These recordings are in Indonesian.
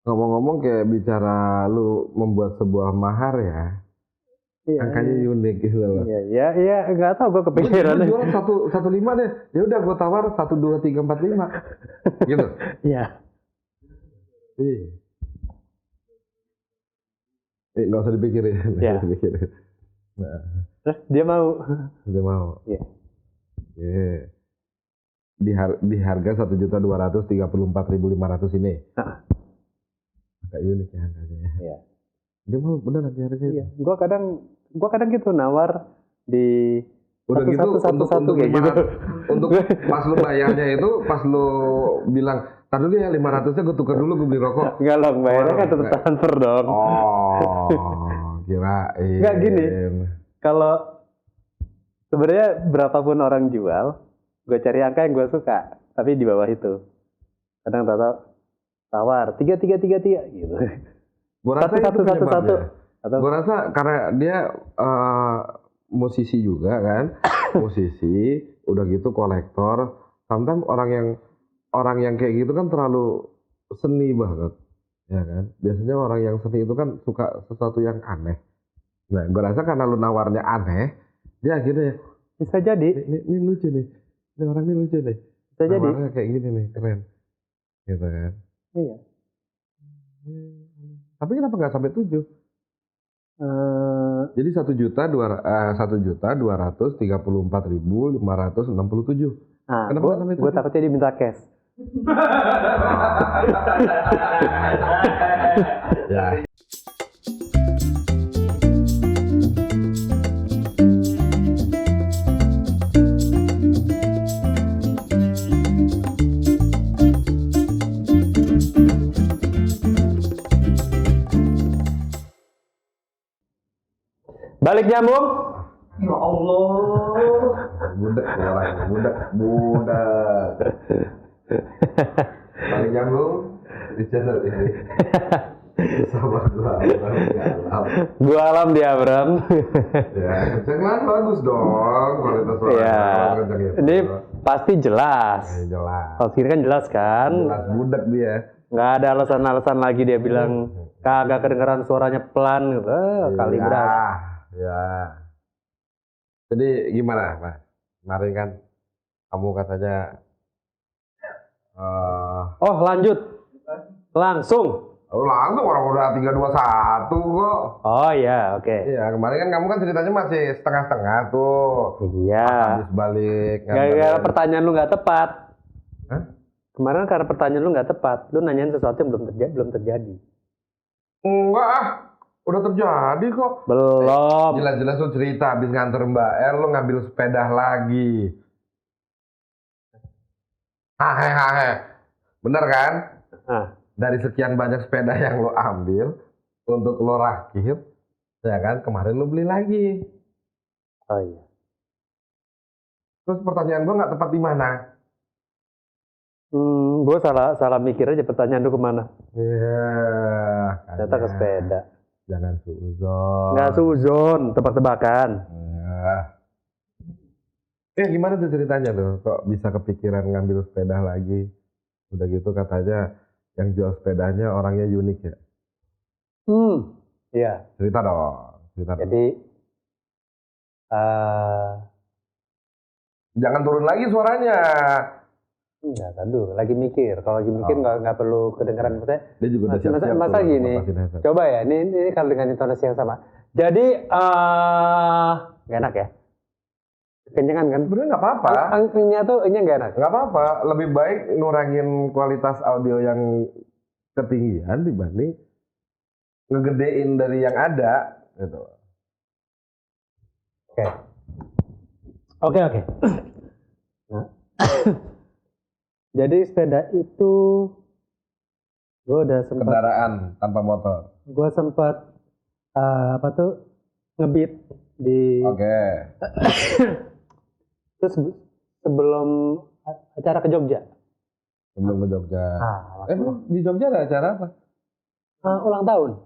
Ngomong-ngomong kayak bicara lu membuat sebuah mahar ya, Iya, angkanya unik gitu loh. iya, nggak tahu gue kepikiran. Gue jual 115 deh, ya udah gue tawar 1, 2, 3, 4, 5, gitu. Iya, Iya. Nggak usah dipikirin, nggak Iya. usah dipikirin. Nah, terus dia mau. udah mau. Iya. Iya. Di harga 1.234.500 ini. Nah, Agak unik ya angkanya ya. iya. Dia mau beneran di harga Iya. itu. Gua kadang gitu nawar di Udah gitu satu kayak gitu. Untuk pas lu bayarnya itu, pas lu bilang, tar dulu ya 500-nya gue tukar dulu, gue beli rokok. Enggak lah, bayarnya kan tetap transfer dong. Oh, kirain. Nggak gini. Kalau sebenarnya berapapun orang jual, gue cari angka yang gue suka, tapi di bawah itu. Kadang tawar 3 gitu. Gue rasa Satu. Gue rasa karena dia musisi juga kan, musisi, udah gitu kolektor. Sometimes orang yang kayak gitu kan terlalu seni banget, ya kan. Biasanya orang yang seni itu kan suka sesuatu yang aneh. Nah, gue rasa karena lu nawarnya aneh, dia akhirnya Bisa jadi. ini lucu nih, ini orang ini lucu nih. Bisa jadi. Nawarnya kayak gini nih, keren, gitu kan. Iya. Tapi kenapa nggak sampai 7? Jadi 1.234.567. Nah, gue takutnya diminta cash. Ya. Balik nyambung. Ya Allah. Budak orangnya, budak. Balik nyambung di channel ini. Sama Gua Alam di Abram. Ya, kecengan bagus dong kualitas suara. Ya. Ini pasti jelas. Jelas. Kalau sini kan jelas kan. Jelas budak dia. Nggak ada alasan-alasan lagi dia bilang kagak kedengeran suaranya pelan gitu. Kali berasa. Ya. Jadi gimana, Mas? Kemarin kan kamu katanya lanjut. Langsung. Langsung orang udah 321 kok. Oh iya, oke. Iya, kemarin kan kamu kan ceritanya masih setengah-setengah tuh. Iya. Habis balik. Gara-gara pertanyaan lu nggak tepat. Hah? Kemarin karena pertanyaan lu nggak tepat. Lu nanyain sesuatu yang belum terjadi. Enggak, udah terjadi kok. Belum. Jelas-jelas lu cerita habis nganter Mbak R, lu ngambil sepeda lagi. Hahe. Bener kan? Dari sekian banyak sepeda yang lo ambil untuk lo rakit, ya kan? Kemarin lo beli lagi. Oh iya. Terus pertanyaan gue nggak tepat di mana? Gue salah mikir aja pertanyaan lu kemana. Iya. Ternyata ke sepeda. Jangan suzon. Nggak suzon, tebak-tebakan. Gimana tuh ceritanya tuh? Kok bisa kepikiran ngambil sepeda lagi? Udah gitu katanya yang jual sepedanya orangnya unik ya? Iya. Cerita dong. Jadi jangan turun lagi suaranya. Enggak, aduh, lagi mikir. Kalau lagi mikir nggak perlu kedengeran. Maksudnya, dia juga udah siap-siap. Masa gini, coba ya, ini kalau dengan intonasi yang sama. Jadi, nggak enak ya? Kencengan kan? Sebenarnya nggak apa-apa. Angkanya tuh ini nggak enak. Nggak apa-apa. Lebih baik ngurangin kualitas audio yang ketinggian dibanding ngegedein dari yang ada. Gitu. Oke. Nah. Jadi sepeda itu gue udah sempat kendaraan tanpa motor. Gue sempat ngebeat di. Oke. Terus sebelum acara ke Jogja. Sebelum ke Jogja. Di Jogja ada acara apa? Ulang tahun.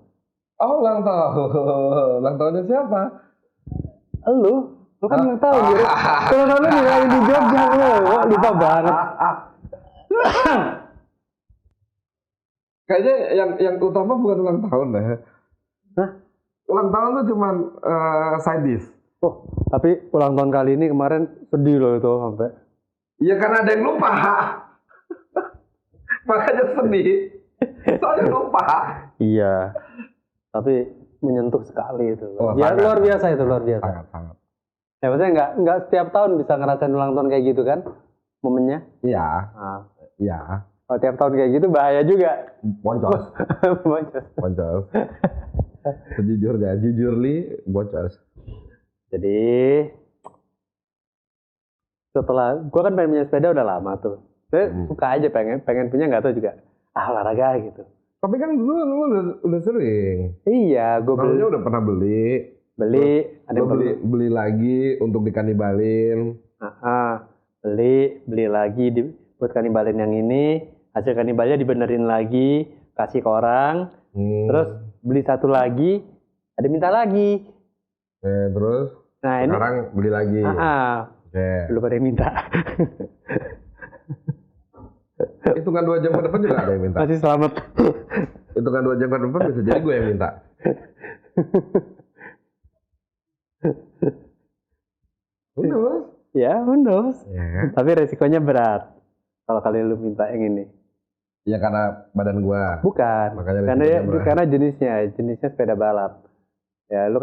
Oh, ulang tahun. Ulang tahunnya siapa? Lu kan ulang tahun. Ulang tahun lu dirayain di Jogja lu. Lupa banget. Kayaknya yang utama bukan ulang tahun deh. Hah? Ulang tahun tuh cuman side dish. Oh, tapi ulang tahun kali ini kemarin sedih loh itu sampai. Iya karena ada yang lupa. Makanya sedih. Soalnya lupa. Iya. Tapi menyentuh sekali itu. Oh, Ya sangat. luar biasa itu, luar biasa. Sangat. Ya maksudnya nggak setiap tahun bisa ngerasain ulang tahun kayak gitu kan momennya. Iya. Nah, Iya. kalau tiap tahun kayak gitu bahaya juga. Boncos. Boncos. Boncos. Sejujurnya, jujurly boncos. Jadi setelah gua kan pengen punya sepeda udah lama tuh. Saya suka aja pengen punya, nggak tahu juga. Olahraga gitu. Tapi kan lu udah sering. Iya, gue beli. Maksudnya udah pernah beli. Ada yang beli lagi untuk dikanibalin. Beli lagi buat kanibalin yang ini. Hasil kanibalnya dibenerin lagi, kasih ke orang. Terus beli satu lagi, ada minta lagi. Terus Nah sekarang ini, beli lagi. Belum ada yang minta. Hitungan 2 jam ke depan juga ada yang minta. Masih selamat. Hitungan 2 jam ke depan bisa jadi gue yang minta. Bener. Ya, bener. Ya. Tapi resikonya berat. Kalau kalian lu minta yang ini. Ya karena badan gua. Bukan. Makanya karena jenisnya sepeda balap. Ya, lu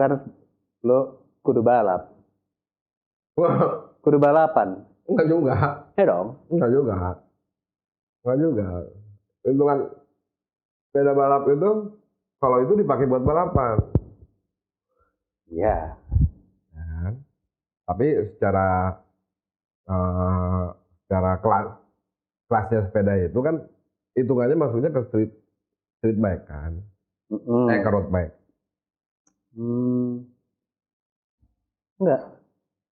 kudu balap. Kudu balapan. Enggak juga. Ya dong. Enggak juga. Itu kan sepeda balap itu kalau itu dipakai buat balapan. Iya. Ya. Tapi secara kelasnya sepeda itu kan hitungannya maksudnya ke street bike kan. Ke road bike. Enggak.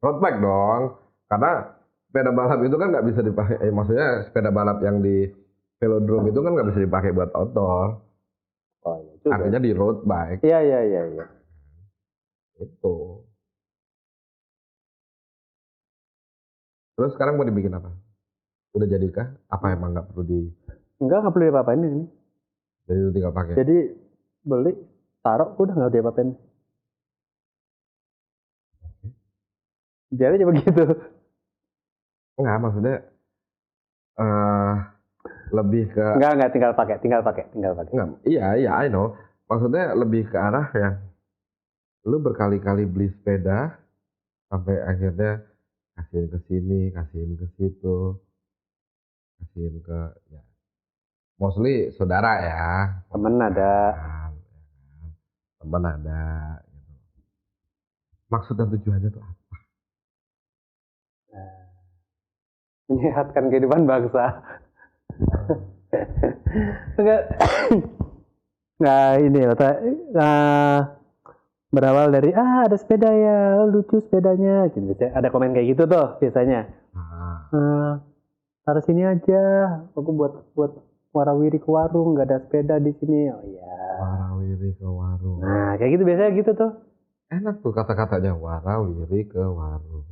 Road bike dong. Karena sepeda balap itu kan nggak bisa dipakai. Maksudnya sepeda balap yang di velodrome itu kan nggak bisa dipakai buat outdoor. Oh iya juga. Artinya di road bike. Iya. Itu. Terus sekarang mau dibikin apa? Udah jadikah? Apa emang nggak perlu di? Nggak perlu diapa-apain ini. Jadi lu tinggal pakai. Jadi beli, taruh, udah nggak diapa-apain. Jadi aja begitu. Enggak, maksudnya lebih ke. Enggak, tinggal pakai. Enggak, iya, I know. Maksudnya lebih ke arah yang lu berkali-kali beli sepeda sampai akhirnya kasihin ke sini, kasihin ke situ, kasihin ke ya mostly saudara ya, Temen ada. teman ada gitu. Maksud dan tujuannya tuh apa? Menyehatkan kehidupan bangsa. Enggak. Nah ini berawal dari ada sepeda ya, lucu sepedanya. Gitu. Ada komen kayak gitu tuh biasanya. Taruh sini aja, aku buat warawiri ke warung, nggak ada sepeda di sini. Oh iya. Warawiri ke warung. Nah kayak gitu biasanya gitu tuh. Enak tuh kata-katanya warawiri ke warung.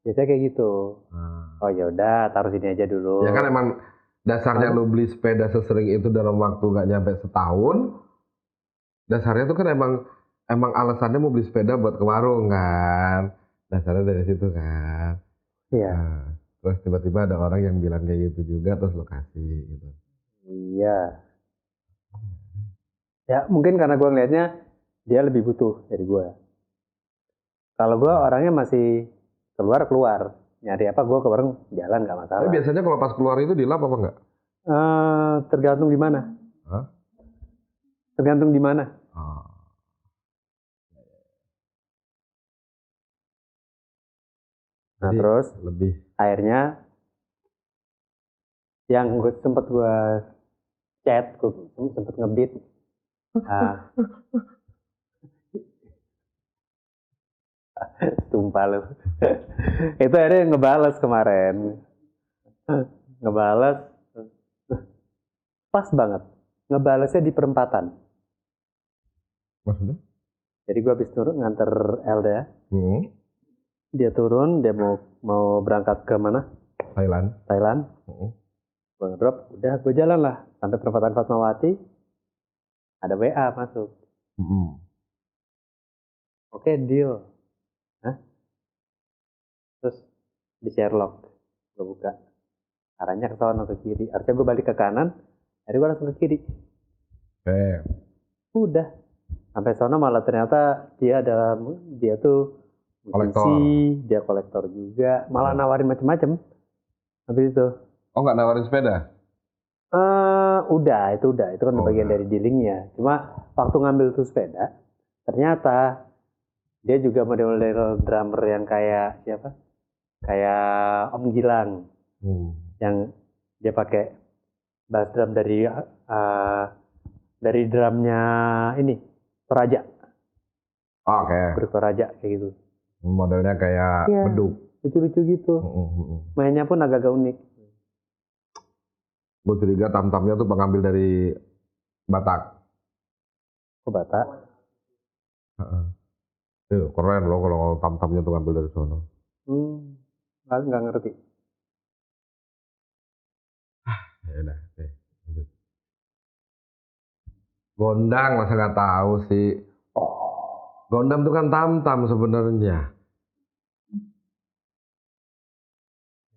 Biasanya kayak gitu. Oh ya udah, taruh sini aja dulu. Ya kan emang dasarnya lu beli sepeda sesering itu dalam waktu nggak nyampe setahun. Dasarnya tuh kan emang alasannya mau beli sepeda buat ke warung kan. Dasarnya dari situ kan. Iya. Terus tiba-tiba ada orang yang bilang kayak gitu juga terus lo kasih gitu. Iya. Ya mungkin karena gue ngelihatnya dia lebih butuh dari gue. Kalau gue orangnya masih keluar nyari apa gue ke warung jalan nggak masalah. Tapi biasanya kalau pas keluar itu dilap apa enggak? Tergantung di mana. Tergantung di mana. Nah jadi terus lebih akhirnya yang sempet gue chat, gue sempet ngebit. Tumpah lu. Itu akhirnya ngebales kemarin. Ngebales pas banget. Ngebalesnya di perempatan. Maksudnya? Jadi gue habis turun nganter Elda. Dia turun, dia mau berangkat ke mana? Thailand. Gue ngedrop, udah gue jalan lah sampai perempatan Fatmawati, ada WA masuk. Oke, deal. Hah? Terus di Sherlock gue buka, arahnya ke sana ke kiri, harusnya gue balik ke kanan, jadi gue langsung ke kiri. Udah sampai sana malah ternyata dia tuh musisi, dia kolektor juga, malah nawarin macem-macem. Habis itu Oh, nggak nawarin sepeda? itu kan bagian dari dealingnya. Cuma waktu ngambil tuh sepeda, ternyata dia juga model-model drummer yang kayak siapa? Kayak Om Gilang, yang dia pakai bass drum dari drumnya ini Toraja. Oke. Grup Toraja kayak gitu. Modelnya kayak beduk. Lucu-lucu gitu. Mainnya pun agak-agak unik. Gue curiga tam-tamnya tuh pengambil dari Batak. Oh, Batak? Keren loh kalau tam-tamnya tuh ngambil dari sana. Nggak ngerti. Ya udah, lanjut. Gondang masa nggak tahu sih. Gondang tuh kan tam-tam sebenarnya.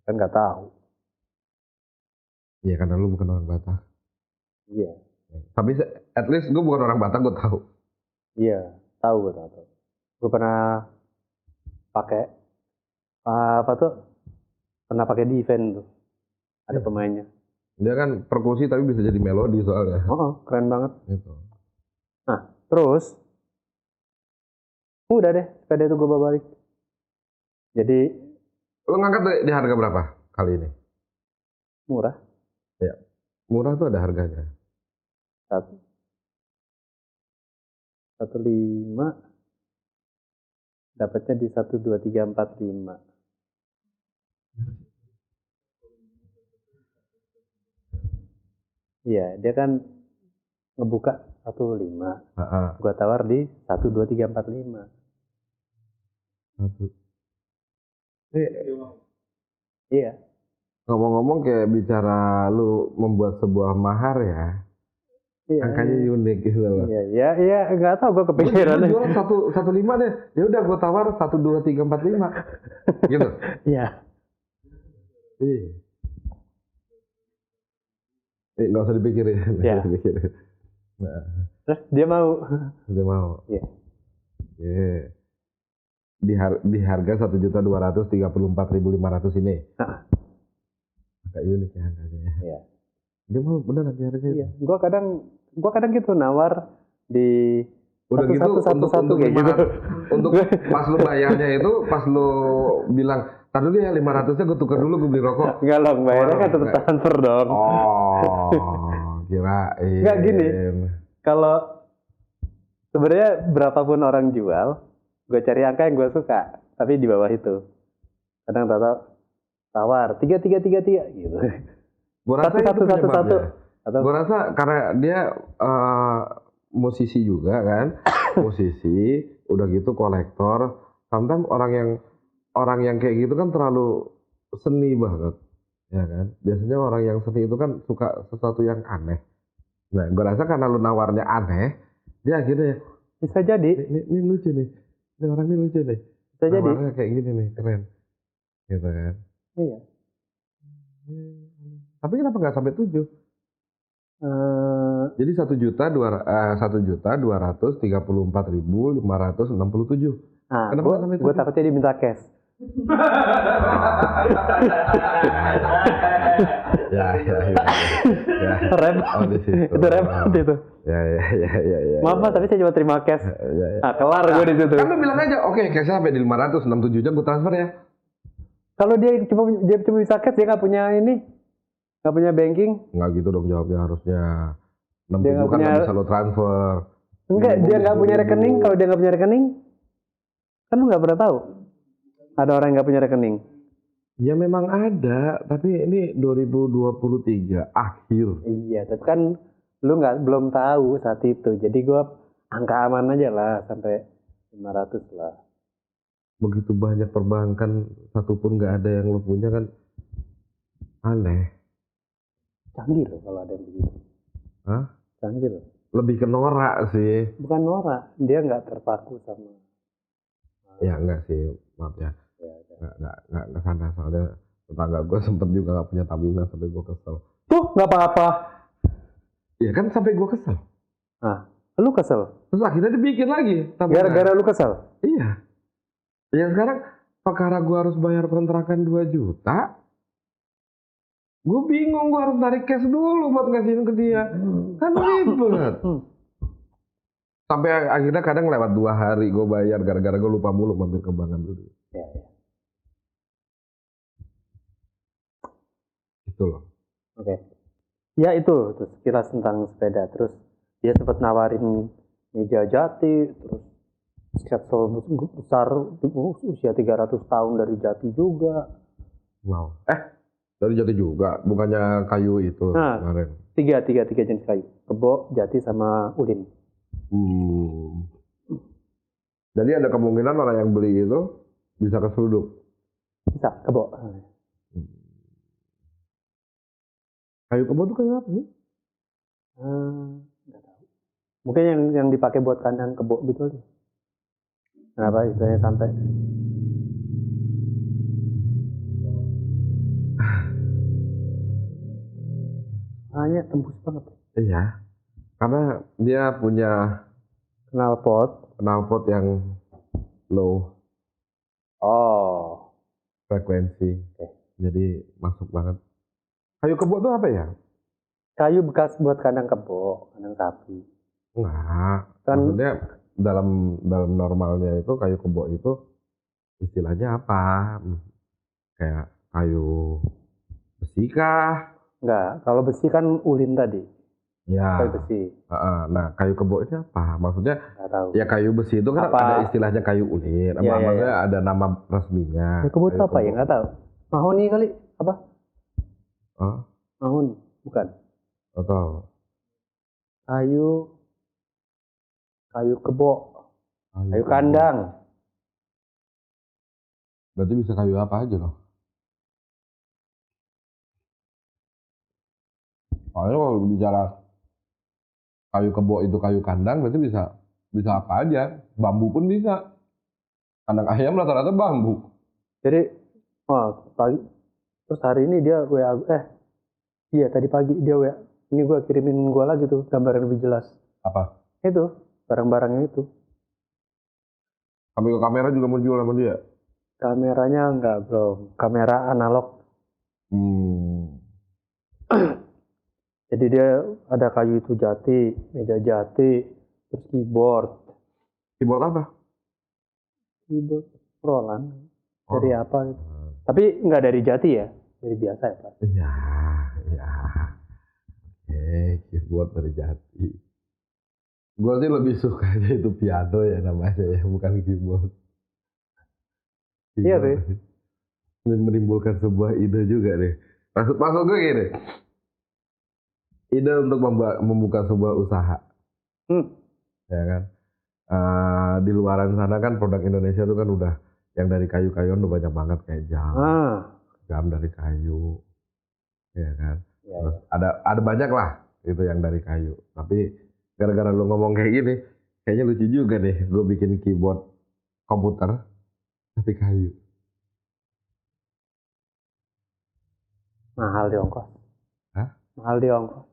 Kan nggak tahu. Iya, karena lu bukan orang Batak. Iya. Tapi at least gue bukan orang Batak, gue tahu. Iya, tahu gue tahu. Gue pernah pakai pernah pakai di event tuh. Ada pemainnya. Dia kan perkusi tapi bisa jadi melodi soalnya. Keren banget. Gitu. Nah, terus udah deh, sepeda itu gue bawa balik. Jadi Lu ngangkat di harga berapa kali ini? murah. Ya, murah tuh ada harganya. 115 dapatnya di 12345. Iya, dia kan ngebuka 15. Gua tawar di 12345. Iya. Ngomong-ngomong kayak bicara lu membuat sebuah mahar ya. Iya, angkanya unik gitu loh. Iya, nggak tahu gue kepikiran. Gue jual 115 deh. Ya udah gue tawar 12345. Gitu. Iya. Nggak usah dipikirin. Ya. Nah. Terus dia mau. Dia mau. Iya. Di harga 1.234.500 ini. Agak unik ya harganya. Iya. Dia mau beneran di harga. Iya. Gua kadang gitu nawar di udah satu gitu. Untuk pas lu bayarnya itu pas lu bilang tar dulu ya 500-nya gue tukar dulu gue beli rokok. Enggak loh, bayarnya kan tetap transfer dong. Kirain. Enggak gini. Kalau sebenarnya berapapun orang jual, gue cari angka yang gue suka, tapi di bawah itu. Kadang tawar 3 gitu. Gue rasa satu. Gue rasa karena dia musisi juga kan, musisi, udah gitu kolektor. Sometimes orang yang kayak gitu kan terlalu seni banget, ya kan. Biasanya orang yang seni itu kan suka sesuatu yang aneh. Nah, gue rasa karena lu nawarnya aneh, dia akhirnya bisa jadi. Ini lucu nih, ini orang ini lucu nih. Bisa jadi. Nawarnya kayak gini nih, keren, gitu kan. Iya. Tapi kenapa nggak sampai 7? Jadi 1.234.567. Kenapa nggak sampai 7? Gue takutnya diminta cash. Ya. Repot. Itu repot itu. Ya. Maaf Mas, tapi saya cuma terima cash. Kelar gue di situ. Kan lu bilang aja, oke, cashnya sampai di 567 jam gue transfer ya. Kalau dia cuma bisa cash, dia nggak punya ini. Nggak punya banking? Nggak gitu dong jawabnya, harusnya 67 kan nggak bisa lo transfer. Enggak, dia nggak punya rekening. Kalau dia nggak punya rekening, kan lu nggak pernah tahu ada orang yang nggak punya rekening. Ya memang ada, tapi ini 2023 akhir. Iya, tapi kan lu belum tahu saat itu. Jadi gua angka aman aja lah sampai 500 lah. Begitu banyak perbankan, satupun nggak ada yang lu punya kan aneh. Canggih loh kalau ada yang begitu. Hah? Canggih loh. Lebih ke norak sih. Bukan norak, dia nggak terpaku sama. Ya enggak sih, maaf ya. Ya, Nggak ke sana soalnya tetangga gue sempet juga nggak punya tabungan sampai gue kesel. tuh nggak apa-apa. Iya kan sampai gue kesel. Nah, lu kesel. Terus akhirnya dibikin lagi tabungan. Gara-gara lu kesel. Iya. Ya sekarang perkara gue harus bayar kontrakan 2 juta. Gue bingung, gue harus tarik cash dulu buat ngasihin ke dia. Kan ribet. Sampai akhirnya kadang lewat 2 hari gue bayar gara-gara gue lupa mulu mampir ke bank ambil duit. Ya. Gitu loh. Oke. Ya itu terus sekilas tentang sepeda. Terus dia sempat nawarin meja jati, terus sketsol besar usia 300 tahun dari jati juga. Wow. Dari jati juga, bukannya kayu itu kemarin. Tiga jenis kayu. Kebo, jati, sama ulin. Jadi ada kemungkinan orang yang beli itu bisa keseruduk. Bisa, kebo. Kayu kebo itu kayu apa sih? Nggak tahu. Mungkin yang dipakai buat kandang kebo gitu aja. Kenapa istilahnya sampai? Hanya tembus banget. Iya. Karena dia punya knalpot yang low frekuensi. Jadi masuk banget. Kayu kebo itu apa ya? Kayu bekas buat kandang kebo, kandang sapi. Enggak. Kan maksudnya dalam normalnya itu kayu kebo itu istilahnya apa? Kayak kayu besi kah? Enggak, kalau besi kan ulin tadi. Ya. Kayu besi. Nah, kayu kebo ini apa? Maksudnya Nggak tahu. ya kayu besi itu kan Apa? ada istilahnya kayu ulin. Maksudnya ada nama resminya. Kayu kebo itu apa ya? Nggak tahu. Mahoni kali? Apa? Mahoni, bukan. Atau kayu kebo. Kayu kandang. Berarti bisa kayu apa aja loh. Soalnya kalau bicara kayu kebo itu kayu kandang, berarti bisa apa aja. Bambu pun bisa. Kandang ayam rata-rata bambu. Jadi, pagi. Terus hari ini dia WA, iya tadi pagi dia WA. Ini gue kirimin gue lagi tuh gambar yang lebih jelas. Apa? Itu, barang-barangnya itu. Sampai ke kamera juga mau jual sama dia? Kameranya enggak bro, kamera analog. Jadi dia ada kayu itu jati, meja jati, terus keyboard. Keyboard apa? Keyboard Roland. Dari apa? Tapi nggak dari jati ya, dari biasa ya Pak. Iya. Keyboard dari jati. Gue sih lebih suka itu piano ya namanya ya, bukan keyboard. Iya sih. Menimbulkan sebuah ide juga deh. Maksud gue gini. Ide untuk membuka sebuah usaha. Ya kan. Di luaran sana kan produk Indonesia itu kan udah yang dari kayu-kayuan udah banyak banget kayak jam dari kayu. Ya kan. Ya, terus ada banyak lah itu yang dari kayu. Tapi gara-gara lu ngomong kayak gini, kayaknya lucu juga deh gue bikin keyboard komputer tapi kayu. Mahal di ongkos. Hah? Mahal di ongkos.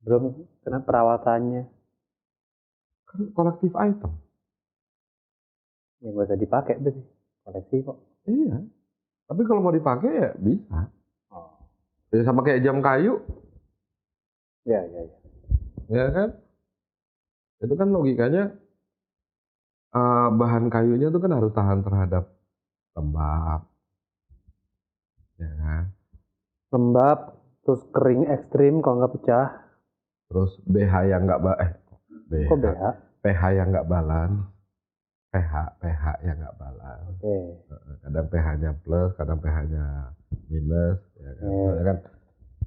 Belum kena perawatannya. Kan kolektif item. Ya nggak usah dipakai berarti. Koleksi kok. Iya. Tapi kalau mau dipakai ya bisa. Ya sama kayak jam kayu. Ya. Ya kan? Itu kan logikanya bahan kayunya itu kan harus tahan terhadap lembab. Ya kan? Lembab, terus kering ekstrim kalau nggak pecah. Terus pH yang nggak Kok pH? pH yang nggak balance. pH yang nggak balance. Kadang pH-nya plus, kadang pH-nya minus. Ya kan? Kan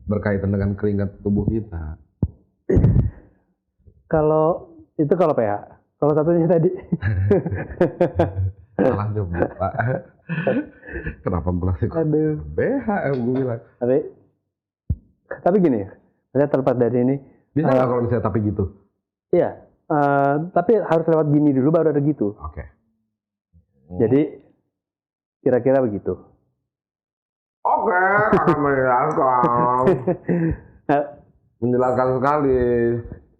berkaitan dengan keringat tubuh kita. Kalau pH. Kalau satunya tadi. Salah nyebut Pak. Kenapa gue langsung pH yang gue bilang. Tapi Tapi gini, saya terlepas dari ini, Bisa nggak kalau misalnya tapi gitu? iya, tapi harus lewat gini dulu baru ada gitu. Oke. Jadi kira-kira begitu. Oke, akan menjelaskan. Nah, Menjelaskan sekali.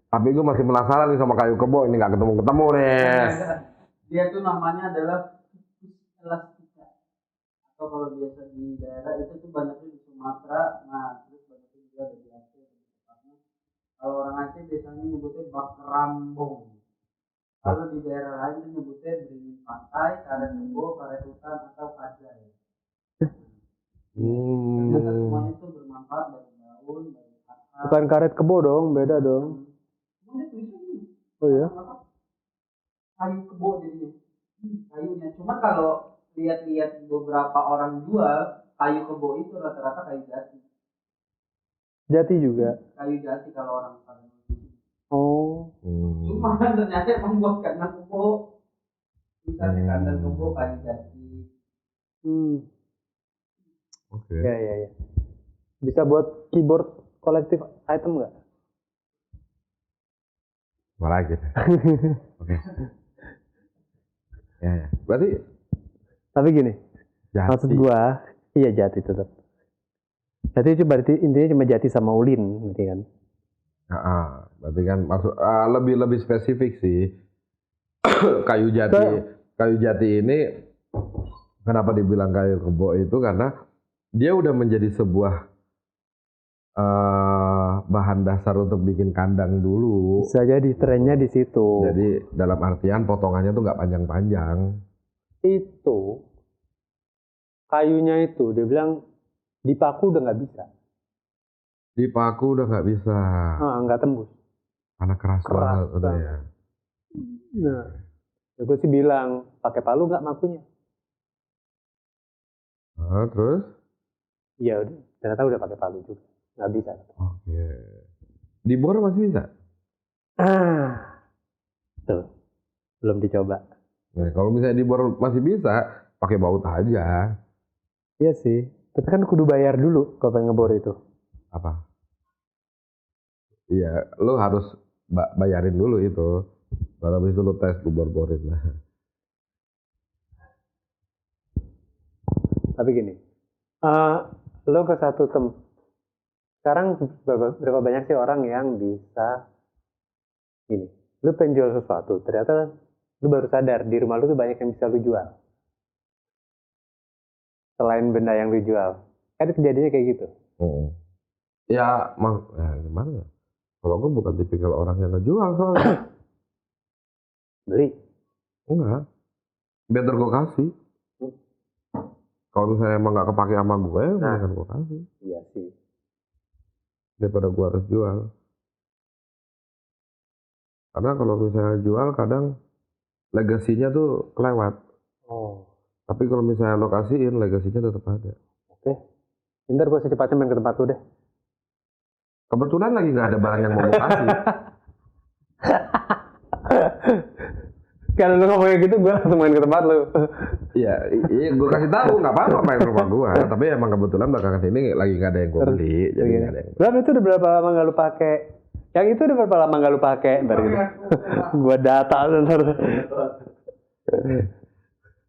Tapi gue masih penasaran nih sama kayu kebo ini nggak ketemu nih. Dia tuh namanya adalah Ficus elastica, atau kalau biasa di daerah itu tuh banyaknya di Sumatera, nah terus banyaknya juga ada di Aceh lebih tepatnya. Kalau orang Aceh biasanya nyebutnya bak rambong. Kalau di daerah lain tuh nyebutnya beringin pantai, karet kebo, karet hutan, atau kajai. Ternyata semuanya tuh bermanfaat dari daun, dari akar. bukan karet kebo dong, beda dong. Semuanya tulisannya ini. Oh iya. Kayu kebo jadinya. Kayunya. Cuma kalau lihat-lihat beberapa orang jual kayu kebo itu rata-rata kayu jati. Jati juga. Kayu jati kalau orang pada nulis. Oh. Cuma ternyata emang buat kandang kebo. Misalnya kandang kebo kayu jati. Oke. Ya. Bisa buat keyboard kolektif item nggak? Apa lagi? Oke. Ya. Berarti Tapi gini, jati. maksud gua, iya jati tetap. Jati itu berarti intinya cuma jati sama ulin, ngerti kan? Berarti kan maksud lebih spesifik sih. kayu jati ini kenapa dibilang kayu kebo itu karena dia udah menjadi sebuah bahan dasar untuk bikin kandang dulu. Bisa jadi trennya di situ. Jadi dalam artian potongannya tuh nggak panjang-panjang. Itu kayunya itu dia bilang dipaku udah nggak bisa. Dipaku udah nggak bisa. Nggak tembus. Karena keras banget udah ya. Nah, gue sih bilang pakai palu nggak makunya. Terus? Iya udah, ternyata udah pakai palu juga. Nggak bisa. Oke. Dibor masih bisa? Tuh, belum dicoba. Nah, kalau misalnya dibor masih bisa, pakai baut aja. Iya sih, tapi kan kudu bayar dulu kalau pengen ngebor itu. Apa? Iya, lo harus bayarin dulu itu. Baru habis itu lo tes, lo bor-borin lah. Tapi gini, lo ke satu sekarang berapa banyak sih orang yang bisa gini, lo pengen jual sesuatu, ternyata lo baru sadar di rumah lo tuh banyak yang bisa lo jual. Selain benda yang lo jual. Kan kejadiannya kayak gitu. Ya, gimana ya? Kalau gue bukan tipikal orang yang ngejual soalnya. Beli. Enggak. Better gue kasih. Kalau misalnya emang nggak kepake sama gue, mendingan gue kasih. Iya sih. Daripada gue harus jual. Karena kalau misalnya jual, kadang legasinya tuh kelewat. Tapi kalau misalnya lo kasihin, legasinya tetap ada. Oke. Ntar gue secepatnya main ke tempat lu deh. Kebetulan lagi nggak ada barang yang mau gue kasih. Kalau lu ngomong kayak gitu, gue langsung main ke tempat lu. Iya, gue kasih tahu nggak apa-apa main ke rumah gue. Tapi emang kebetulan belakangan ini lagi nggak ada yang gue beli, jadi nggak ada yang. Berapa itu udah berapa lama nggak lu pakai? Yang itu udah berapa lama nggak lu pakai? Ntar gitu. Gue data ntar.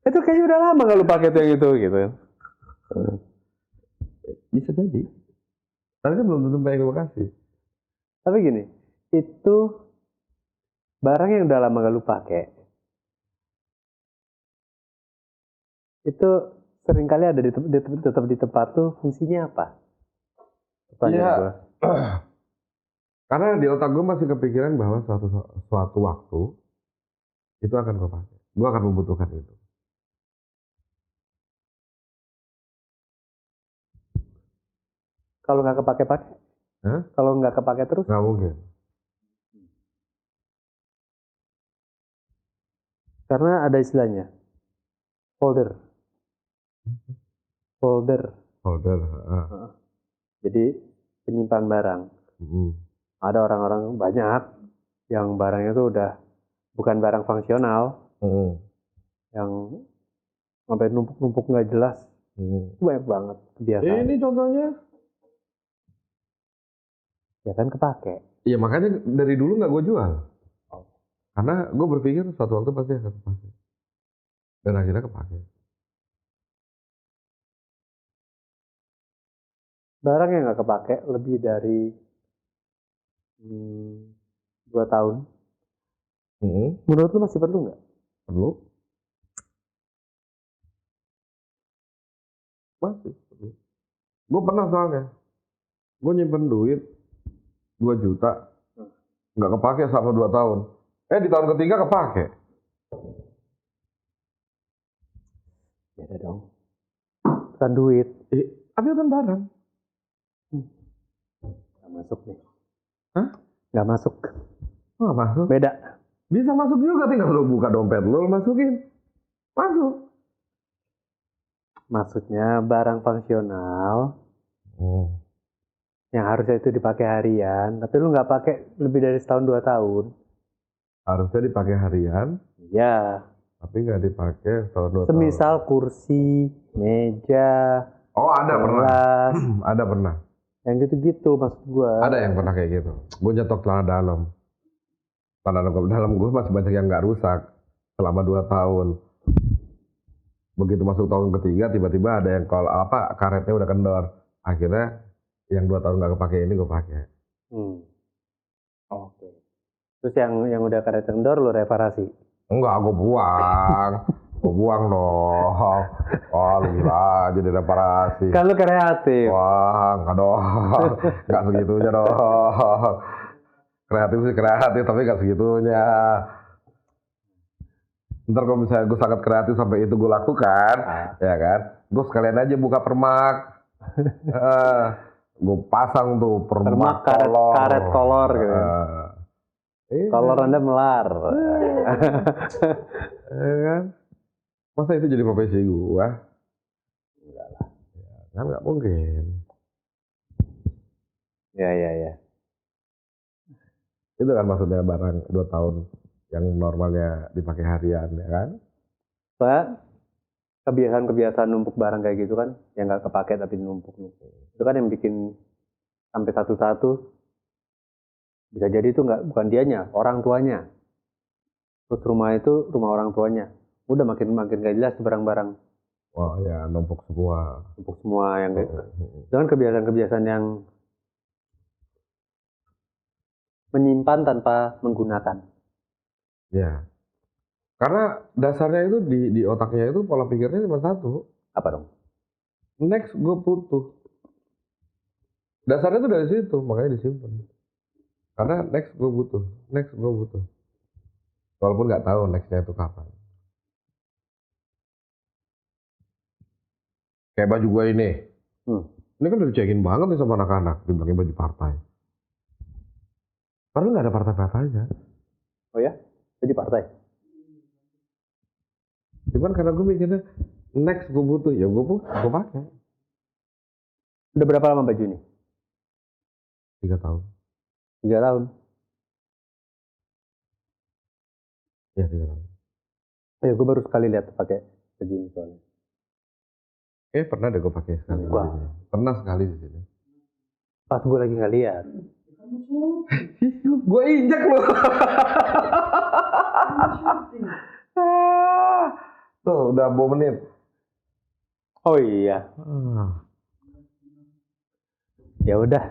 Itu kayaknya udah lama nggak lu pakai tuh yang itu gitu. Bisa jadi. Tapi kan belum tentu yang gue kasih. Tapi gini, itu barang yang udah lama gak lu pakai, itu seringkali ada tetap di tempat tuh, fungsinya apa? Iya. Karena di otak gue masih kepikiran bahwa suatu waktu itu akan gue pakai. Gue akan membutuhkan itu. Kalau nggak kepake-pakai? Kalau nggak kepake terus? Nggak mungkin. Karena ada istilahnya, folder. Jadi penyimpan barang. Ada orang-orang banyak yang barangnya tuh udah bukan barang fungsional, yang sampai numpuk-numpuk nggak jelas. Banyak banget biasa. Ini contohnya. Ya kan kepake. Iya makanya dari dulu nggak gue jual. Oh. Karena gue berpikir suatu waktu pasti akan kepake. Dan akhirnya kepake. Barang yang nggak kepake lebih dari 2 tahun. Menurut lu masih perlu nggak? Perlu. Masih perlu. Gue pernah soalnya. Gue nyimpen duit 2 juta. Nggak kepake selama 2 tahun. Di tahun ketiga kepake. Beda dong. Bukan duit. Tapi kan barang. Nggak masuk nih. Hah? Nggak masuk. Nggak masuk. Beda. Bisa masuk juga, tinggal lu buka dompet lu masukin. Masuk. Maksudnya barang fungsional yang harusnya itu dipakai harian, tapi lu nggak pakai lebih dari setahun 2 tahun. Harusnya dipakai harian, Iya. tapi nggak dipakai setahun 2 tahun. Semisal kursi, meja, Oh ada pernah. gelas, Ada pernah. yang gitu-gitu maksud gua. Ada yang pernah kayak gitu. Gue nyetok celana dalam. Celana dalam gue masih banyak yang nggak rusak selama 2 tahun. Begitu masuk tahun ketiga, tiba-tiba ada yang kalau karetnya udah kendor. Akhirnya yang 2 tahun nggak kepake ini gue pakai. Oke. Terus yang udah karet kendor lu reparasi? Enggak, gue buang. Gue buang dong. Wah, lu gila aja direparasi. Kan lu kreatif. Wah, enggak dong. Enggak segitunya dong. Kreatif sih kreatif, tapi enggak segitunya. Ntar kalau misalnya gue sangat kreatif sampai itu gue lakukan, ya kan? Gue sekalian aja buka permak. Gue pasang tuh permak karet kolor gitu. Kolor Anda melar. Ya kan? Masa itu jadi profesi gue? Enggak lah. Ya, kan nggak mungkin. Ya. Itu kan maksudnya barang 2 tahun yang normalnya dipakai harian, ya kan? Soalnya kebiasaan numpuk barang kayak gitu kan, yang nggak kepake tapi numpuk-numpuk. Itu kan yang bikin sampai satu-satu. Bisa jadi itu bukan dianya, orang tuanya. Terus rumah itu rumah orang tuanya. Udah makin gak jelas tuh barang-barang. Wah ya, numpuk semua. Numpuk semua yang kayak. Dengan kebiasaan-kebiasaan yang menyimpan tanpa menggunakan. Ya. Karena dasarnya itu di otaknya itu pola pikirnya cuma satu. Apa dong? Next gue butuh. Dasarnya itu dari situ, makanya disimpan. Karena next gue butuh. Walaupun nggak tahu nextnya itu kapan. Kayak baju gue ini. Ini kan udah dicekin banget nih sama anak-anak. Dibilangin baju partai. Padahal nggak ada partai-partainya. Oh ya? Jadi partai? Cuman karena gue mikirnya next gue butuh, ya gue pakai. Udah berapa lama baju ini? 3 tahun. 3 tahun? Ya 3 tahun. Gue baru sekali lihat pakai baju ini soalnya. Pernah deh gue pakai sekali di sini. Pernah sekali di sini. Pas gue lagi nggak lihat. Gue injek loh. Tuh udah 2 menit. Oh iya. Ya udah.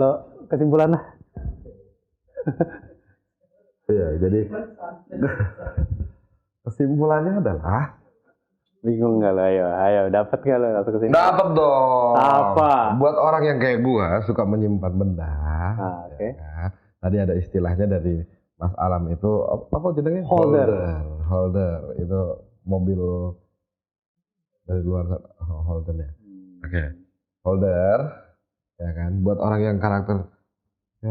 Lo kesimpulan lah. Iya, jadi kesimpulannya adalah bingung nggak lo? Ayo, dapat nggak lo satu kesimpulan? dapat dong. Apa? Buat orang yang kayak gua suka menyimpan benda. Oke. Ya kan? Tadi ada istilahnya dari Mas Alam itu apa jenengnya? Holder. Itu mobil dari luar Holden ya. Oke. Holder, ya kan? Buat orang yang karakter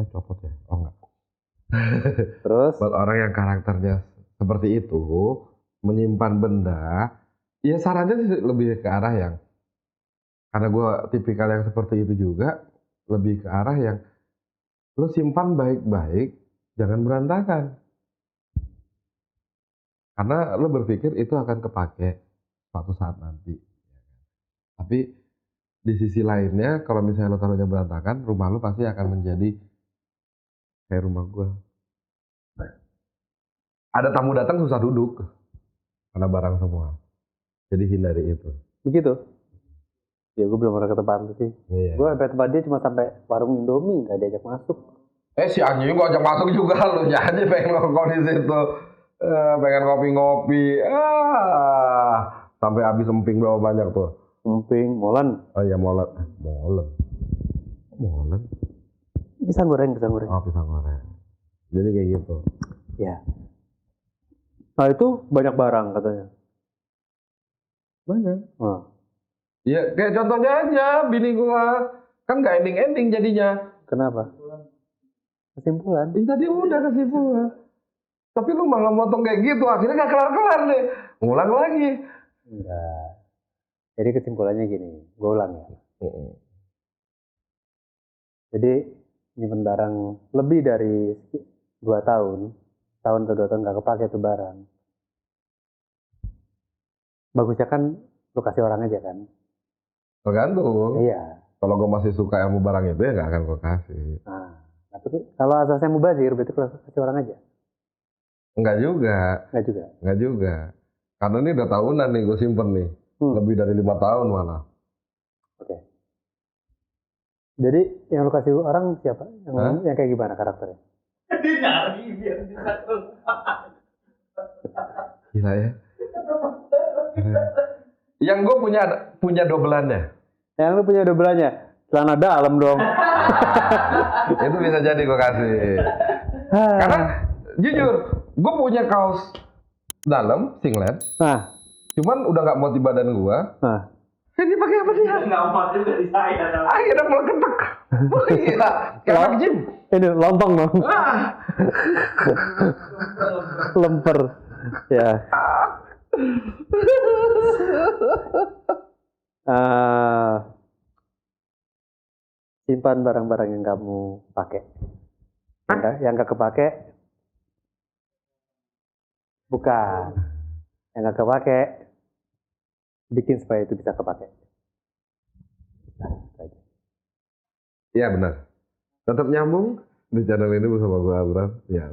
copot ya? Oh enggak. Terus? Buat orang yang karakternya seperti itu, menyimpan benda, ya sarannya sih lebih ke arah yang, karena gue tipikal yang seperti itu juga, lebih ke arah yang lo simpan baik-baik, jangan berantakan. Karena lo berpikir itu akan kepake suatu saat nanti. Tapi di sisi lainnya kalau misalnya lo taruhnya berantakan, rumah lo pasti akan menjadi kayak rumah gua. Ada tamu datang susah duduk karena barang semua. Jadi hindari itu. Begitu. Ya gue belum pernah ke tempat lu sih. Iya. Gue sampai tempat dia cuma sampai warung Indomie, nggak diajak masuk. Si anjing gua ajak masuk juga lu aja pengen nongkrong di situ. Pengen ngopi-ngopi. Sampai habis emping berapa banyak tuh? Emping, molen. Oh iya molen. Molen. Molen. Pisang goreng. Oh pisang goreng. Jadi kayak gitu. Ya. Nah itu banyak barang katanya. Banyak. Nah, Ya kayak contohnya aja bini gua kan nggak ending jadinya. kenapa? Kesimpulan. Ini tadi udah kesimpulan. Tapi lu malah motong kayak gitu akhirnya nggak kelar deh. Ngulang lagi. Enggak. Jadi kesimpulannya gini, gue ulang ya. Jadi nyimpen barang lebih dari 2 tahun, tahun ke 2 tahun nggak kepake itu barang. Bagusnya kan lu kasih orang aja kan? Tergantung. Iya. Kalau gua masih suka sama barang itu ya nggak akan gua kasih. Nah, tapi kalau asasnya mubazir berarti lu kasih orang aja? Enggak juga. Enggak juga. Karena ini udah tahunan nih gue simpen nih. Lebih dari 5 tahun malah. Oke. Jadi yang lu kasih orang siapa? Yang kayak gimana karakternya? Dia nyari biar bisa Gila ya. Yang gue punya dobelannya. Yang lu punya dobelannya? Celana dalam dong. Itu bisa jadi gue kasih. Karena jujur, gue punya kaos dalam singlet. Nah, cuman udah nggak muat di badan gue. Nah, jadi pakai apa dia? nggak muat juga di saya. Akhirnya meleketek. Gila, kayak anak gym. Ini lontong dong. Lemper. Ya. Simpan barang-barang yang kamu pakai. Yang nggak kepake, bukan. Yang nggak kepake, bikin supaya itu bisa kepake. Iya benar. Tetap nyambung di channel ini bersama gue Abram. Ya.